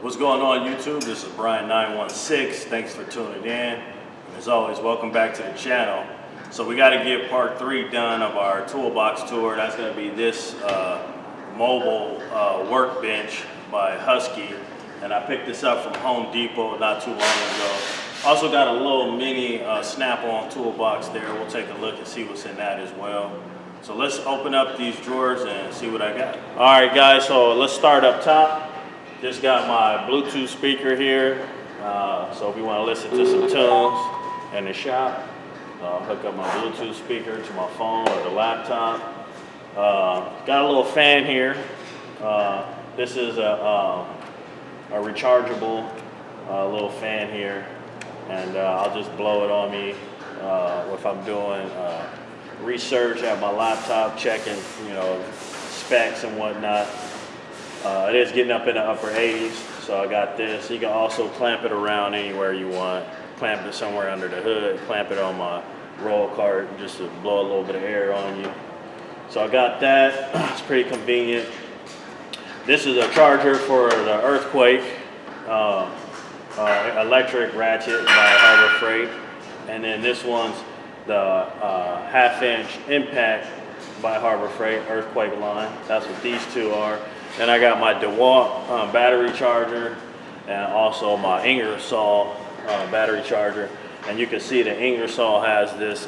What's going on YouTube? This is Brian916. Thanks for tuning in. As always, welcome back to the channel. So we got to get part 3 done of our toolbox tour. That's going to be this mobile workbench by Husky. And I picked this up from Home Depot not too long ago. Also got a little mini snap-on toolbox there. We'll take a look and see what's in that as well. So let's open up these drawers and see what I got. All right guys, so let's start up top. Just got my Bluetooth speaker here. So if you want to listen to some tunes in the shop, I'll hook up my Bluetooth speaker to my phone or the laptop. Got a little fan here. This is a rechargeable little fan here, and I'll just blow it on me if I'm doing research at my laptop, checking specs and whatnot. It is getting up in the upper 80s, so I got this. You can also clamp it around anywhere you want. Clamp it somewhere under the hood, clamp it on my roll cart just to blow a little bit of air on you. So I got that. It's pretty convenient. This is a charger for the earthquake, electric ratchet by Harbor Freight. And then this one's the half-inch impact by Harbor Freight earthquake line. That's what these two are. Then I got my DeWalt battery charger and also my Ingersoll battery charger. And you can see the Ingersoll has this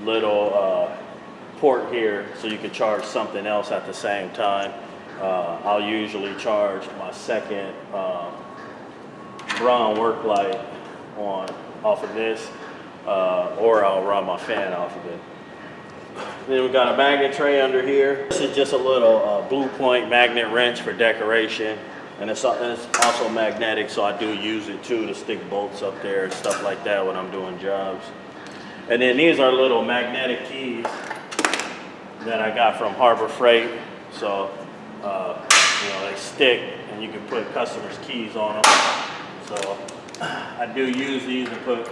little port here so you can charge something else at the same time. I'll usually charge my second Braun work light off of this, or I'll run my fan off of it. Then we got a magnet tray under here. This is just a little Blue Point magnet wrench for decoration, and it's also magnetic, so I do use it too to stick bolts up there and stuff like that when I'm doing jobs. And then these are little magnetic keys that I got from Harbor Freight, so they stick and you can put customers' keys on them. So I do use these and put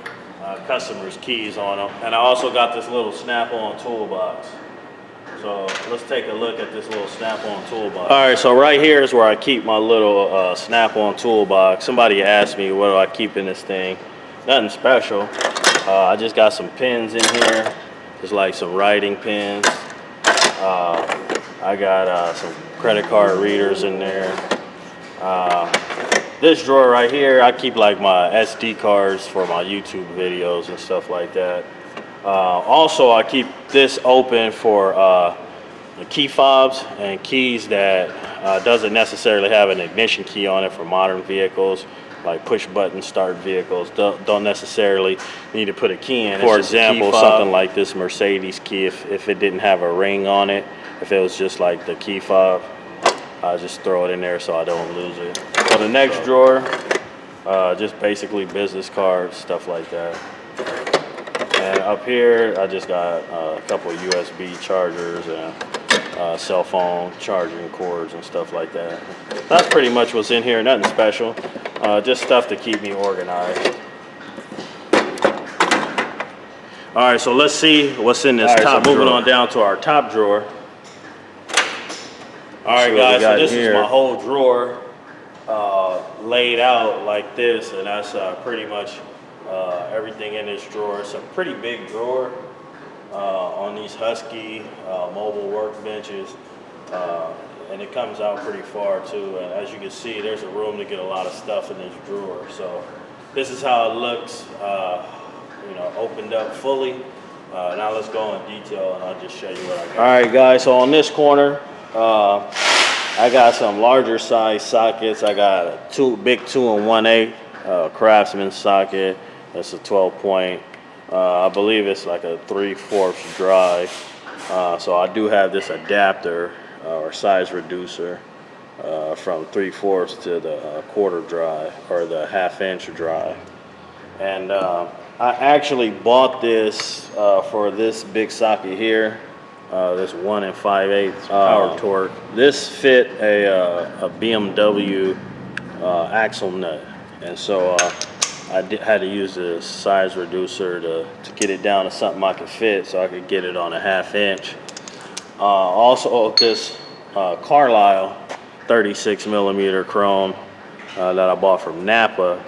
customers' keys on them. And I also got this little snap-on toolbox. So let's take a look at this little snap-on toolbox. All right, so right here is where I keep my little snap-on toolbox. Somebody asked me what do I keep in this thing. Nothing special. I just got some pins in here, just like some writing pins. I got some credit card readers in there. This drawer right here, I keep like my SD cards for my YouTube videos and stuff like that. Also, I keep this open for the key fobs and keys that doesn't necessarily have an ignition key on it for modern vehicles, like push button start vehicles. Don't necessarily need to put a key in. For example, something like this Mercedes key, if it didn't have a ring on it, if it was just like the key fob, I just throw it in there so I don't lose it. So the next drawer, just basically business cards, stuff like that. And up here, I just got a couple of USB chargers and cell phone charging cords and stuff like that. That's pretty much what's in here, nothing special. Just stuff to keep me organized. All right, so let's see what's in this top drawer. Moving on down to our top drawer. All right, guys, so this is my whole drawer laid out like this, and that's pretty much everything in this drawer. It's a pretty big drawer on these Husky mobile workbenches, and it comes out pretty far too. And as you can see, there's a room to get a lot of stuff in this drawer. So this is how it looks, opened up fully. Now let's go in detail, and I'll just show you what I got. All right, guys, so on this corner, I got some larger size sockets. I got a big 2 1/8 Craftsman socket. That's a 12 point. I believe it's like a 3/4 drive. So I do have this adapter or size reducer from 3/4 to the quarter drive or the 1/2 inch drive. And I actually bought this for this big socket here. This 1 5/8 power torque. This fit a BMW axle nut, and so I had to use the size reducer to get it down to something I could fit, so I could get it on a 1/2 inch. Also, this Carlisle 36mm chrome that I bought from Napa.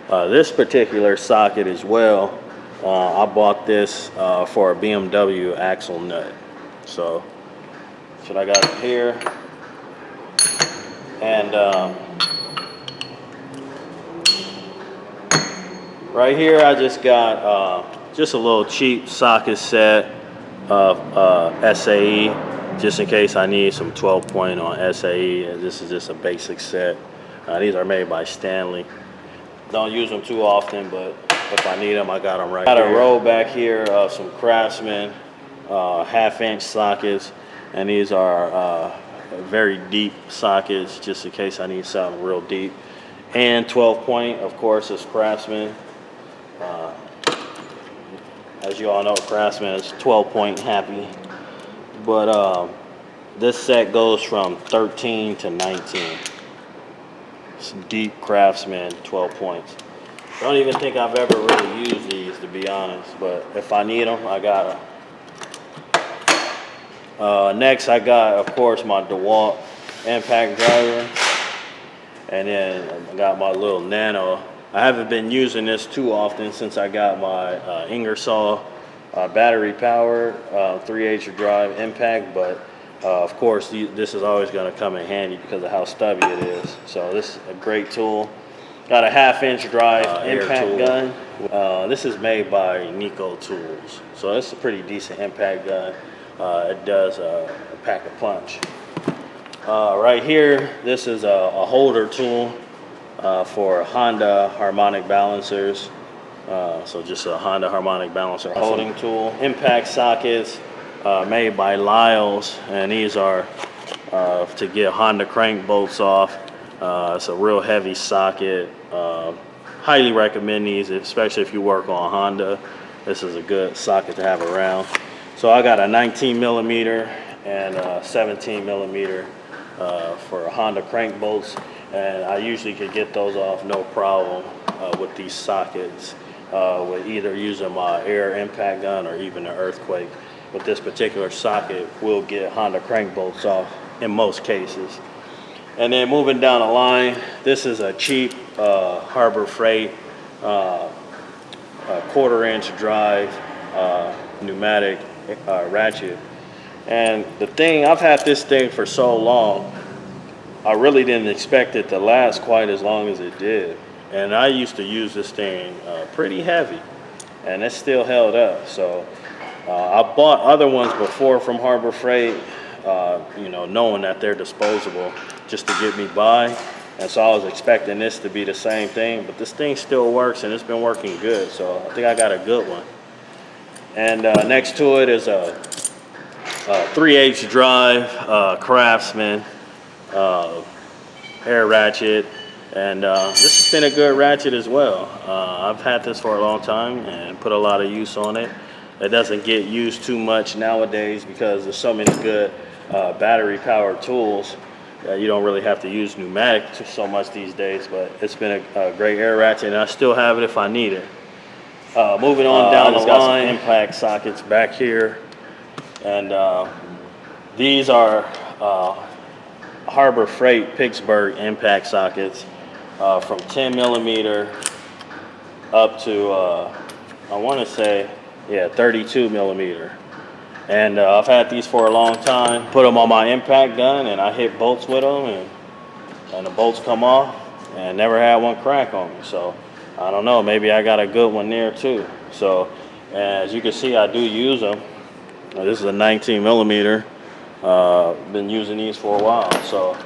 This particular socket as well, I bought this for a BMW axle nut. So that's what I got here. And right here I just got just a little cheap socket set of SAE, just in case I need some 12 point on SAE. This is just a basic set. These are made by Stanley. Don't use them too often, but if I need them, I got them right here. Got a row back here of some Craftsman 1/2-inch sockets, and these are very deep sockets, just in case I need something real deep. And 12 point, of course, is Craftsman. As you all know, Craftsman is 12 point happy. But this set goes from 13 to 19. Some deep Craftsman 12 points. I don't even think I've ever really used these, to be honest, but if I need them, I got them. Next, I got, of course, my DeWalt impact driver, and then I got my little Nano. I haven't been using this too often since I got my Ingersoll battery powered 3/8 drive impact, but of course this is always going to come in handy because of how stubby it is. So this is a great tool. Got a 1/2-inch drive impact gun. This is made by MATCO tools, so it's a pretty decent impact gun. It does a pack a punch. Right here, this is a holder tool for Honda harmonic balancers. So just a Honda harmonic balancer holding tool. Impact sockets made by Lyles, and these are to get Honda crank bolts off. It's a real heavy socket. Highly recommend these, especially if you work on Honda. This is a good socket to have around. So I got a 19 millimeter and a 17 millimeter for Honda crank bolts, and I usually could get those off no problem with these sockets, with either using my air impact gun or even an earthquake. But this particular socket will get Honda crank bolts off in most cases. And then moving down the line, this is a cheap Harbor Freight 1/4-inch drive pneumatic ratchet. And the thing, I've had this thing for so long, I really didn't expect it to last quite as long as it did. And I used to use this thing pretty heavy, and it still held up. So I bought other ones before from Harbor Freight, you know, knowing that they're disposable, just to get me by. And so I was expecting this to be the same thing, but this thing still works, and it's been working good. So I think I got a good one. And next to it is a 3/8 drive Craftsman air ratchet, and this has been a good ratchet as well. I've had this for a long time and put a lot of use on it. It doesn't get used too much nowadays because there's so many good battery powered tools that you don't really have to use pneumatic so much these days, but it's been a great air ratchet, and I still have it if I need it. Moving on down the line, got some impact sockets back here, and these are Harbor Freight Pittsburgh impact sockets from 10 millimeter up to I want to say, yeah, 32 millimeter. And I've had these for a long time. Put them on my impact gun, and I hit bolts with them, and the bolts come off, and never had one crack on me. So I don't know, maybe I got a good one there too. So as you can see, I do use them. This is a 19 millimeter. Been using these for a while. So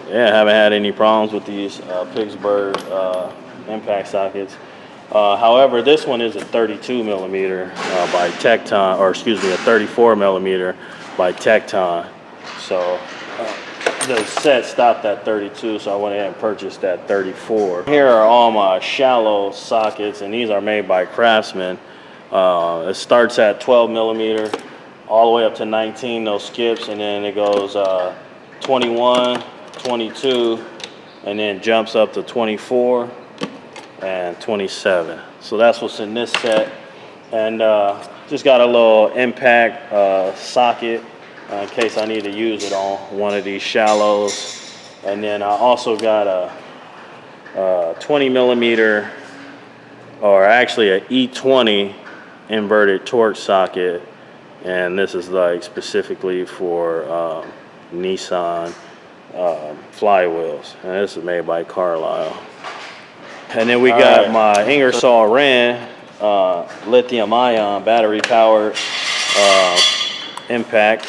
yeah, haven't had any problems with these Pittsburgh impact sockets. However, this one is a 32 millimeter by Tekton, or excuse me, a 34 millimeter by Tekton. So the set stopped at 32, so I went ahead and purchased that 34. Here are all my shallow sockets, and these are made by Craftsman. It starts at 12 millimeter, all the way up to 19, no skips, and then it goes 21, 22, and then jumps up to 24 and 27. So that's what's in this set. And just got a little impact socket in case I need to use it on one of these shallows. And then I also got 20 millimeter, or actually a E20 inverted torque socket, and this is like specifically for Nissan flywheels, and this is made by Carlisle. And then we got my Ingersoll Rand lithium ion battery powered impact,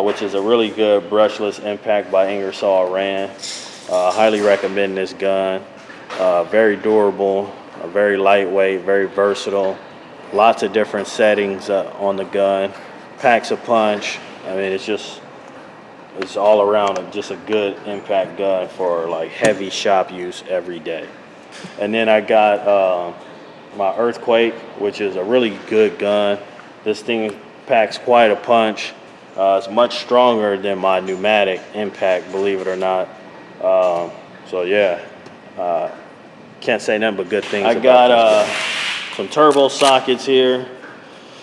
which is a really good brushless impact by Ingersoll Rand. Highly recommend this gun. Very durable, very lightweight, very versatile. Lots of different settings on the gun. Packs a punch. I mean, it's all around just a good impact gun for like heavy shop use every day. And then I got my Earthquake, which is a really good gun. This thing packs quite a punch. It's much stronger than my Pneumatic impact, believe it or not. So yeah, can't say nothing but good things. I got some turbo sockets here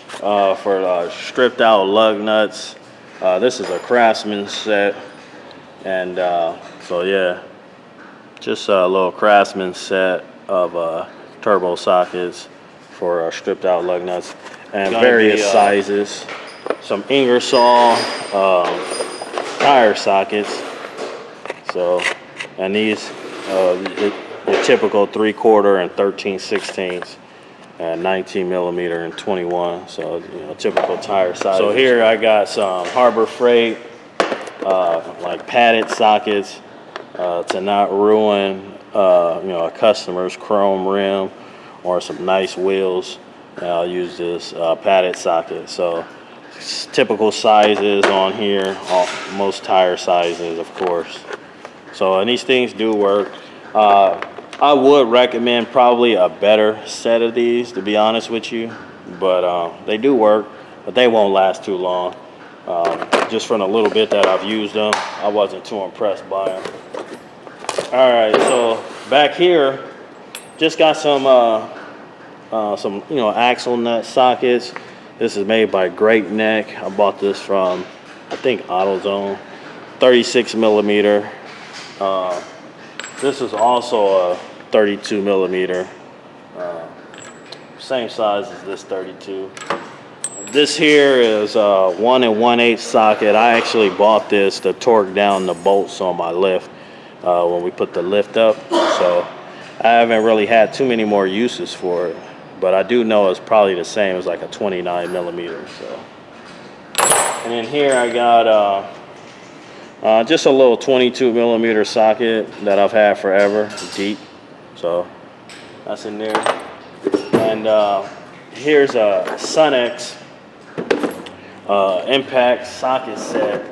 for stripped out lug nuts. This is a Craftsman set, and so yeah, just a little Craftsman set of turbo sockets for stripped out lug nuts, and various sizes. Some Ingersoll tire sockets. So, and these your typical 3/4 and 13/16, and 19 millimeter and 21. So typical tire size. So here I got some Harbor Freight like padded sockets to not ruin a customer's chrome rim or some nice wheels. And I'll use this padded socket. So typical sizes on here, most tire sizes, of course. So, and these things do work. I would recommend probably a better set of these, to be honest with you, but they do work, but they won't last too long. Just from a little bit that I've used them, I wasn't too impressed by them. All right, so back here, just got some axle nut sockets. This is made by Great Neck. I bought this from, I think, AutoZone. 36 millimeter. This is also a 32 millimeter. Same size as this 32. This here is a 1 1/8 socket. I actually bought this to torque down the bolts on my lift when we put the lift up. So I haven't really had too many more uses for it. But I do know it's probably the same as like a 29 millimeter. So, and then here I got just a little 22 millimeter socket that I've had forever, deep. So that's in there. And here's a Sunex impact socket set.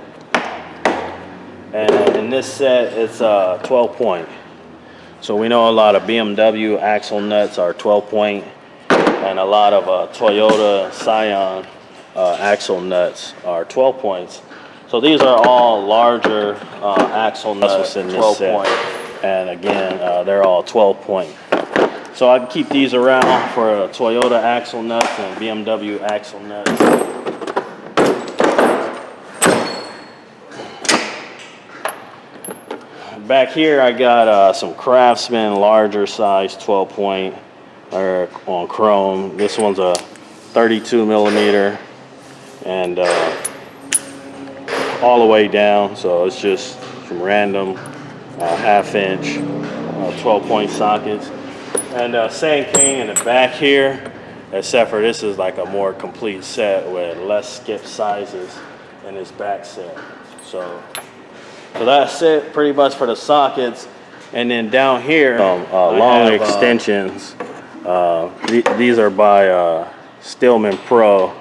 And in this set, it's 12 point. So we know a lot of BMW axle nuts are 12 point. And a lot of Toyota Scion axle nuts are 12 points. So these are all larger axle nuts in this set. And again, they're all 12 point. So I can keep these around for Toyota axle nuts and BMW axle nuts. Back here I got some Craftsman larger size 12 point. Or on chrome. This one's a 32 millimeter and all the way down, so it's just some random half-inch 12-point sockets. And same thing in the back here, except for this is like a more complete set with less skip sizes in this back set. So that's it pretty much for the sockets. And then down here, long extensions. These are by Stillman Pro,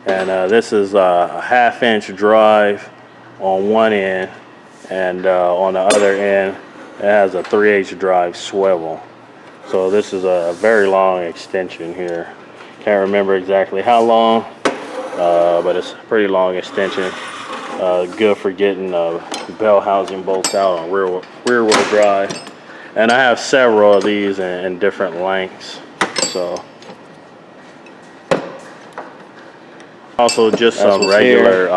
and this is a half-inch drive on one end, and on the other end it has a 3/8 drive swivel. So this is a very long extension here. Can't remember exactly how long, but it's a pretty long extension. Good for getting bell housing bolts out on rear-wheel drive. And I have several of these in different lengths. So also just some regular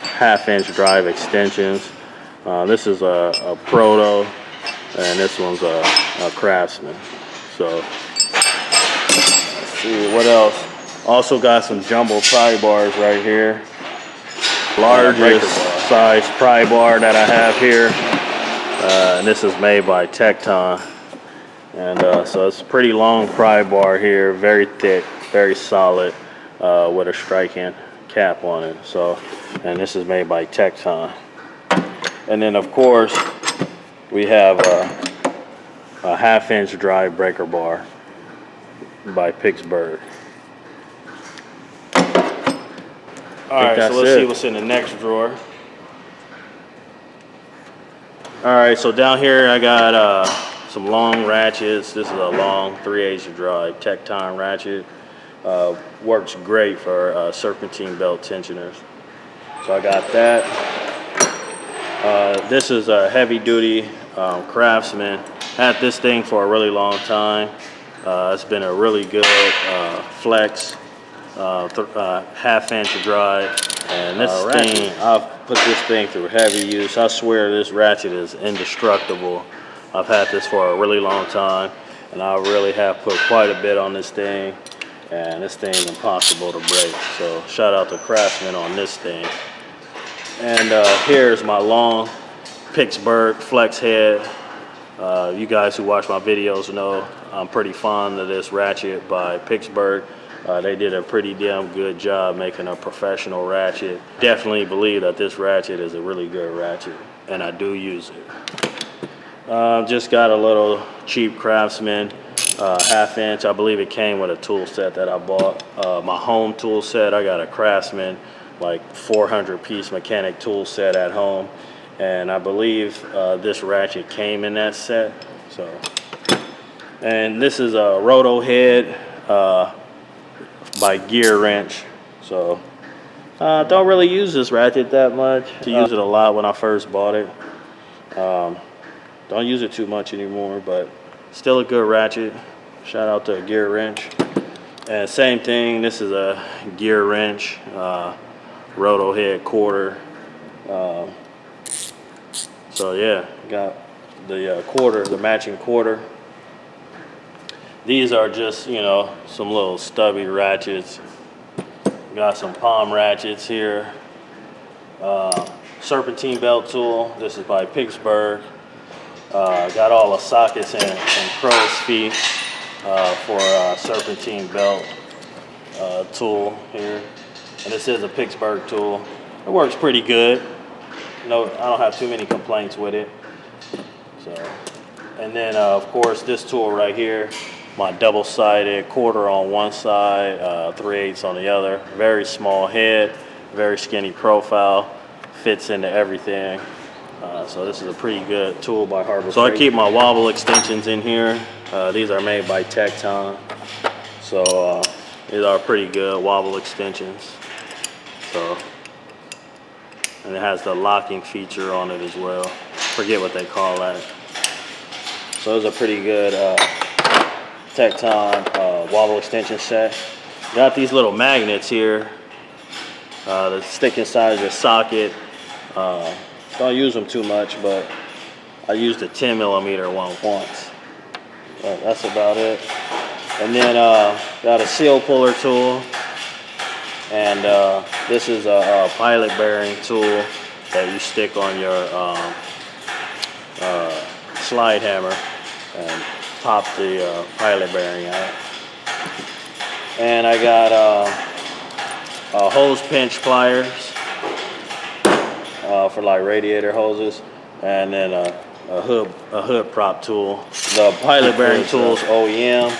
half-inch drive extensions. This is a Proto and this one's a Craftsman. So let's see what else. Also got some jumbo pry bars right here. Largest size pry bar that I have here, and this is made by Tekton. And so it's a pretty long pry bar here, very thick, very solid, with a striking cap on it. So, and this is made by Tekton. And then of course we have a 1/2-inch drive breaker bar by Pittsburgh. All right, so let's see what's in the next drawer. All right, so down here I got some long ratchets. This is a long 3/8 drive Tekton ratchet. Works great for serpentine belt tensioners. So I got that. This is a heavy duty Craftsman. Had this thing for a really long time. It's been a really good flex. 1/2-inch drive, and this thing, I've put this thing through heavy use. I swear this ratchet is indestructible. I've had this for a really long time, and I really have put quite a bit on this thing, and this thing is impossible to break. So shout out to Craftsman on this thing. And here's my long Pittsburgh flex head. You guys who watch my videos know I'm pretty fond of this ratchet by Pittsburgh. They did a pretty damn good job making a professional ratchet. Definitely believe that this ratchet is a really good ratchet, and I do use it. Just got a little cheap Craftsman 1/2-inch. I believe it came with a tool set that I bought. My home tool set, I got a Craftsman like 400-piece mechanic tool set at home, and I believe this ratchet came in that set. So, and this is a roto head by Gear Wrench. So don't really use this ratchet that much. I used it a lot when I first bought it. Don't use it too much anymore, but still a good ratchet. Shout out to Gear Wrench. And same thing, this is a Gear Wrench roto head quarter. So yeah, got the quarter, the matching quarter. These are just, you know, some little stubby ratchets. Got some palm ratchets here. Serpentine belt tool. This is by Pittsburgh. Got all the sockets and crow's feet for serpentine belt tool here. And this is a Pittsburgh tool. It works pretty good. No, I don't have too many complaints with it. So, and then of course this tool right here. My double-sided quarter on one side, 3/8 on the other. Very small head, very skinny profile, fits into everything. So this is a pretty good tool by Harbor Freight. So I keep my wobble extensions in here. These are made by Tekton. So these are pretty good wobble extensions. So, and it has the locking feature on it as well. Forget what they call that. So those are pretty good Tekton wobble extension set. Got these little magnets here that stick inside your socket. Don't use them too much, but I used a 10mm one once. But that's about it. And then got a seal puller tool, and this is a pilot bearing tool that you stick on your slide hammer and pop the pilot bearing out. And I got hose pinch pliers for like radiator hoses, and then a hood prop tool. The pilot bearing tool is OEM.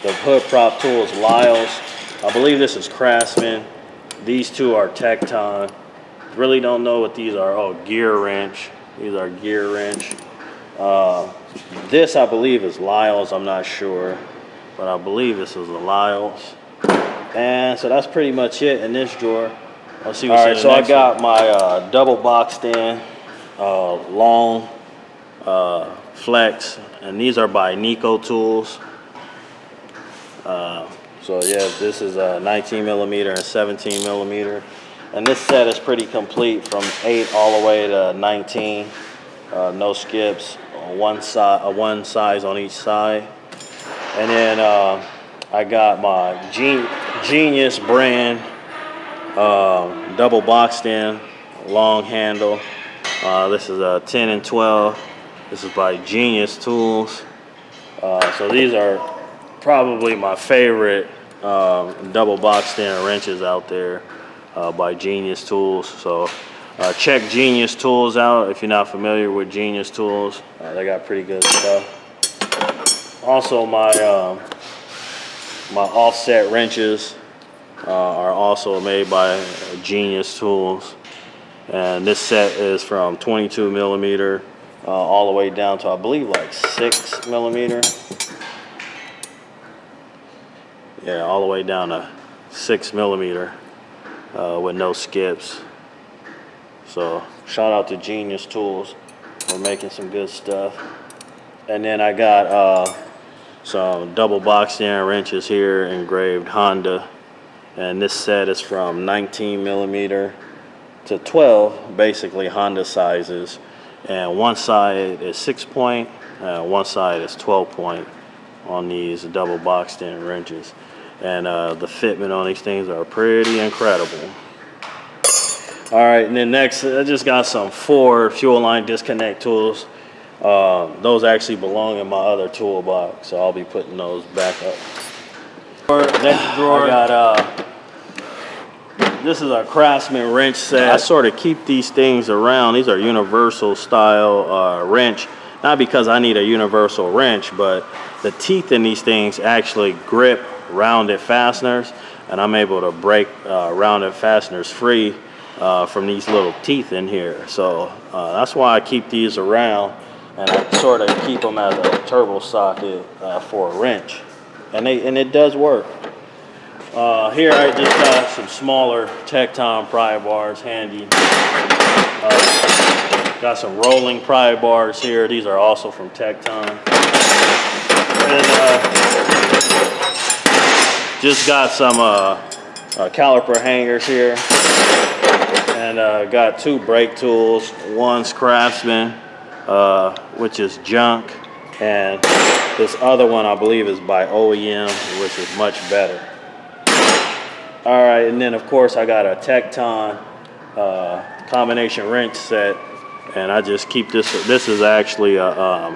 The hood prop tool is Lyle's. I believe this is Craftsman. These two are Tekton. Really don't know what these are. Oh, Gear Wrench. These are Gear Wrench. This I believe is Lyle's. I'm not sure, but I believe this is a Lyle's. And so that's pretty much it in this drawer. Let's see what's in the next one. All right, so I got my double boxed in long flex, and these are by MATCO tools. So yeah, this is a 19mm and 17mm, and this set is pretty complete from 8 all the way to 19. No skips, one size on each side. And then I got my Genius brand double boxed in long handle. This is a 10 and 12. This is by Genius Tools. So these are probably my favorite double boxed in wrenches out there by Genius Tools. So check Genius Tools out if you're not familiar with Genius Tools. They got pretty good stuff. Also, my offset wrenches are also made by Genius Tools, and this set is from 22 millimeter all the way down to, I believe, like 6 millimeter. Yeah, all the way down to 6 millimeter with no skips. So shout out to Genius Tools for making some good stuff. And then I got some double boxed in wrenches here, engraved Honda, and this set is from 19 millimeter to 12, basically Honda sizes, and one side is 6 point, one side is 12 point on these double boxed in wrenches, and the fitment on these things are pretty incredible. All right, and then next I just got some Ford fuel line disconnect tools. Those actually belong in my other toolbox, so I'll be putting those back up. Next drawer, I got this is a Craftsman wrench set. I sort of keep these things around. These are universal style wrench, not because I need a universal wrench, but the teeth in these things actually grip rounded fasteners, and I'm able to break rounded fasteners free from these little teeth in here. So that's why I keep these around, and I sort of keep them as a turbo socket for a wrench, and it does work. Here I just got some smaller Tekton pry bars handy. Got some rolling pry bars here. These are also from Tekton. And just got some caliper hangers here. And got two brake tools. One's Craftsman, which is junk. And this other one I believe is by OEM, which is much better. All right, and then of course I got a Tekton combination wrench set, and I just keep this. This is actually a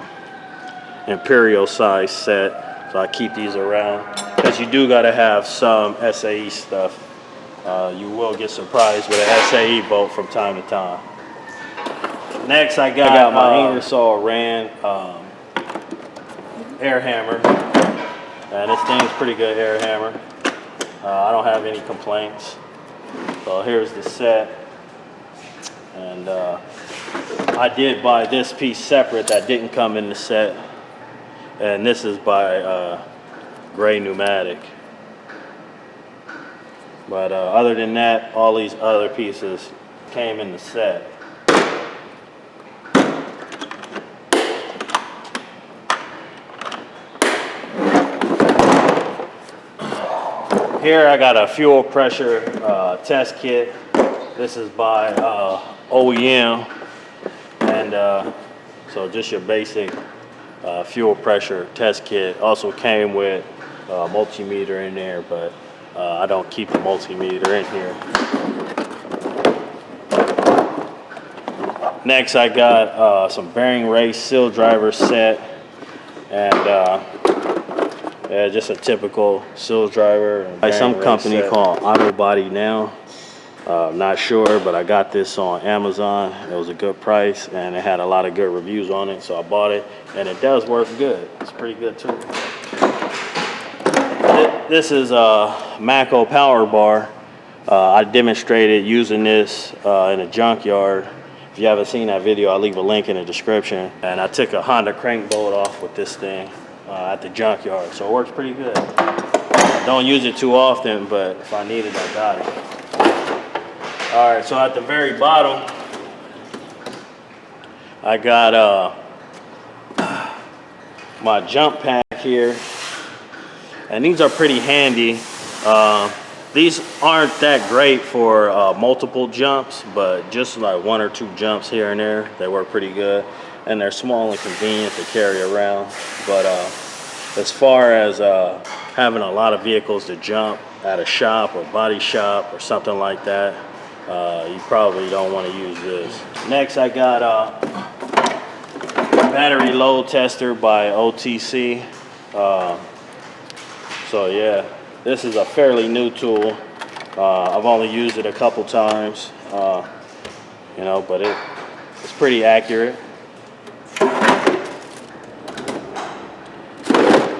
imperial size set, so I keep these around because you do got to have some SAE stuff. You will get surprised with an SAE bolt from time to time. Next, I got my Ingersoll Rand air hammer, and this thing's pretty good air hammer. I don't have any complaints. So here's the set, and I did buy this piece separate that didn't come in the set, and this is by Gray Pneumatic. But other than that, all these other pieces came in the set. Here I got a fuel pressure test kit. This is by OEM, and so just your basic fuel pressure test kit. Also came with a multimeter in there, but I don't keep the multimeter in here. Next I got some bearing race seal driver set, and yeah, just a typical seal driver. By some company called Auto Body Now. Not sure, but I got this on Amazon. It was a good price, and it had a lot of good reviews on it, so I bought it, and it does work good. It's pretty good too. This is a MATCO POWERBAR. I demonstrated using this in a junkyard. If you haven't seen that video, I'll leave a link in the description. And I took a Honda crank bolt off with this thing at the junkyard, so it works pretty good. I don't use it too often, but if I need it, I got it. All right, so at the very bottom, I got my jump pack here, and these are pretty handy. These aren't that great for multiple jumps, but just like one or two jumps here and there, they work pretty good. and they're small and convenient to carry around. But as far as having a lot of vehicles to jump at a shop or body shop or something like that, you probably don't want to use this. Next, I got a battery load tester by OTC. So yeah, this is a fairly new tool. I've only used it a couple times, you know, but it's pretty accurate.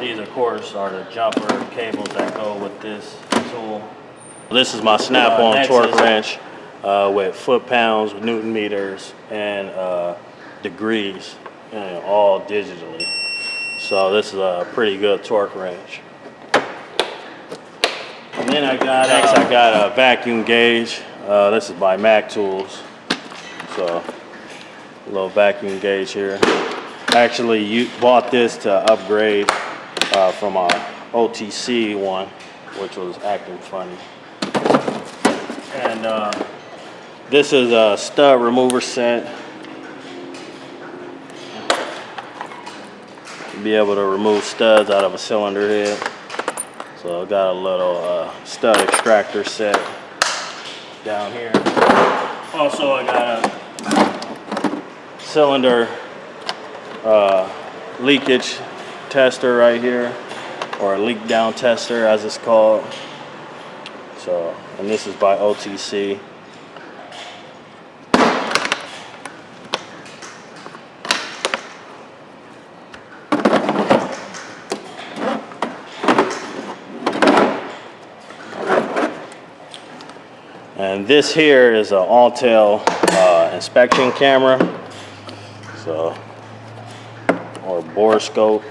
These, of course, are the jumper cables that go with this tool. This is my snap-on torque wrench with foot-pounds, Newton meters, and degrees, and all digitally. So this is a pretty good torque wrench. And then I got a vacuum gauge. This is by MATCO. So a little vacuum gauge here. Actually, bought this to upgrade from our OTC one, which was acting funny. And this is a stud remover set. You'll be able to remove studs out of a cylinder head. So I got a little stud extractor set down here. Also, I got a cylinder leakage tester right here, or a leak down tester as it's called. So, and this is by OTC. And this here is an Autel inspection camera, so, or bore scope.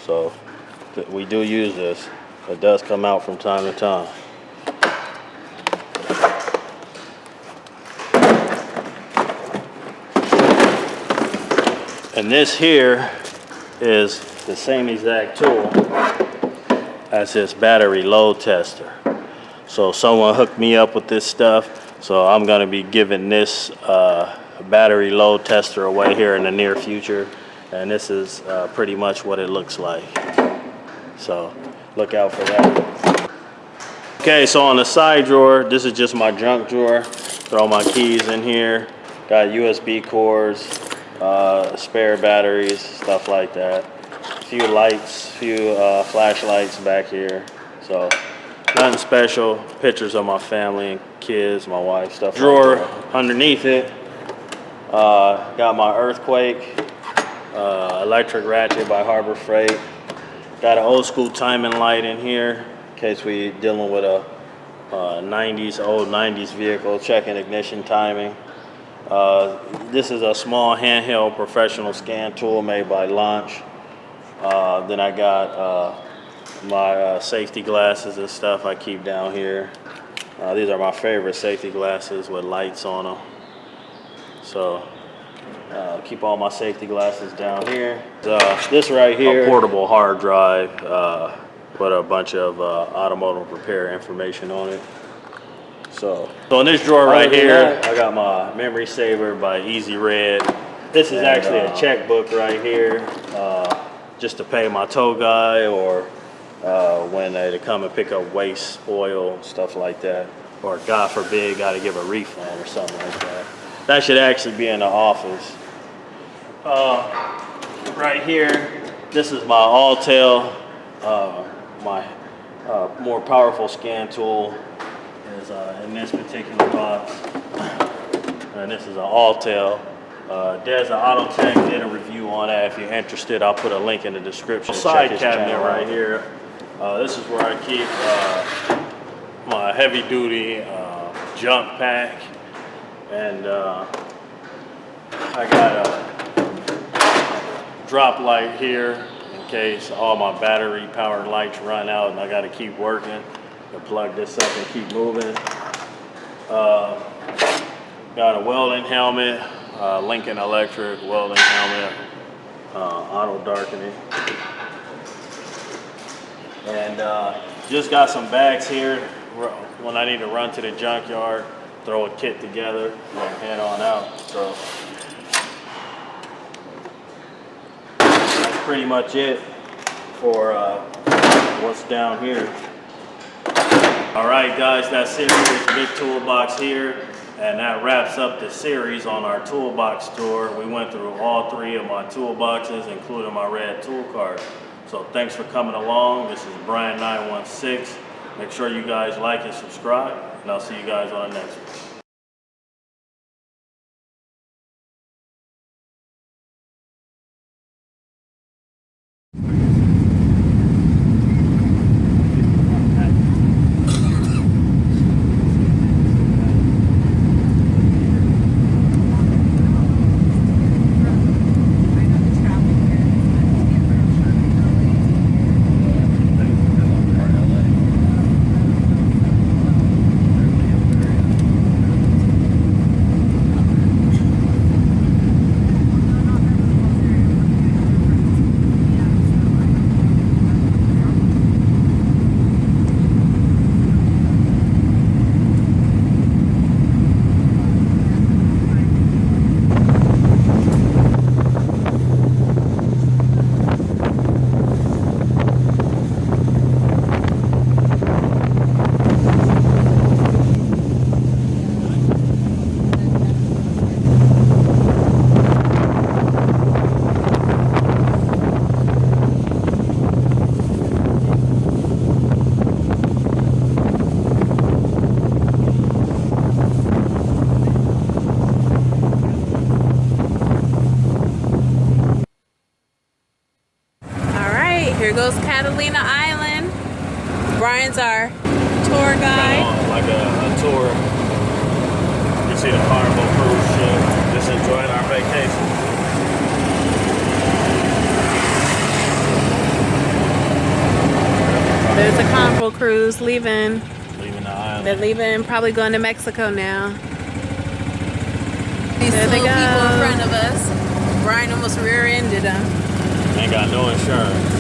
So we do use this. It does come out from time to time. And this here is the same exact tool as this battery load tester. So someone hooked me up with this stuff, so I'm going to be giving this battery load tester away here in the near future, and this is pretty much what it looks like. So look out for that. Okay, so on the side drawer, this is just my junk drawer. Throw my keys in here. Got USB cords, spare batteries, stuff like that. A few lights, few flashlights back here. So nothing special. Pictures of my family and kids, my wife, stuff. Drawer like that. Underneath it, got my earthquake, electric ratchet by Harbor Freight. Got an old school timing light in here in case we dealing with a old 90s vehicle, checking ignition timing. This is a small handheld professional scan tool made by Launch. Then I got my safety glasses and stuff I keep down here. These are my favorite safety glasses with lights on them. So keep all my safety glasses down here. This right here, a portable hard drive with a bunch of automotive repair information on it. So in this drawer right here, I got my memory saver by Easy Red. This is actually a checkbook right here, just to pay my tow guy, or when they come and pick up waste, oil, stuff like that. Or God forbid, got to give a refund or something like that. That should actually be in the office. Right here, this is my Autel, my more powerful scan tool is in this particular box. And this is an Autel. There's an Autotech did a review on that. If you're interested, I'll put a link in the description. Side cabinet right here. This is where I keep my heavy duty junk pack. And I got a drop light here in case all my battery powered lights run out and I got to keep working. To plug this up and keep moving. Got a welding helmet, Lincoln Electric welding helmet, auto darkening. And just got some bags here when I need to run to the junkyard, throw a kit together, and head on out. So pretty much it for what's down here. All right, guys, that's it for this big toolbox here. And that wraps up the series on our toolbox tour. We went through all 3 of my toolboxes, including my red tool cart. So thanks for coming along. This is Brian 916. Make sure you guys like and subscribe, and I'll see you guys on the next one. Here goes Catalina Island. Brian's our tour guide. Like a tour. You see the Carnival cruise ship. Just enjoying our vacation. There's a Carnival cruise leaving. Leaving the island. They're leaving, probably going to Mexico now. These there they little go. people in front of us. Brian almost rear-ended them. Ain't got no insurance.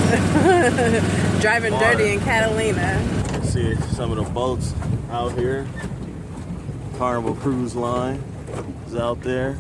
Driving dirty in Catalina. See some of the boats out here. Carnival Cruise Line is out there.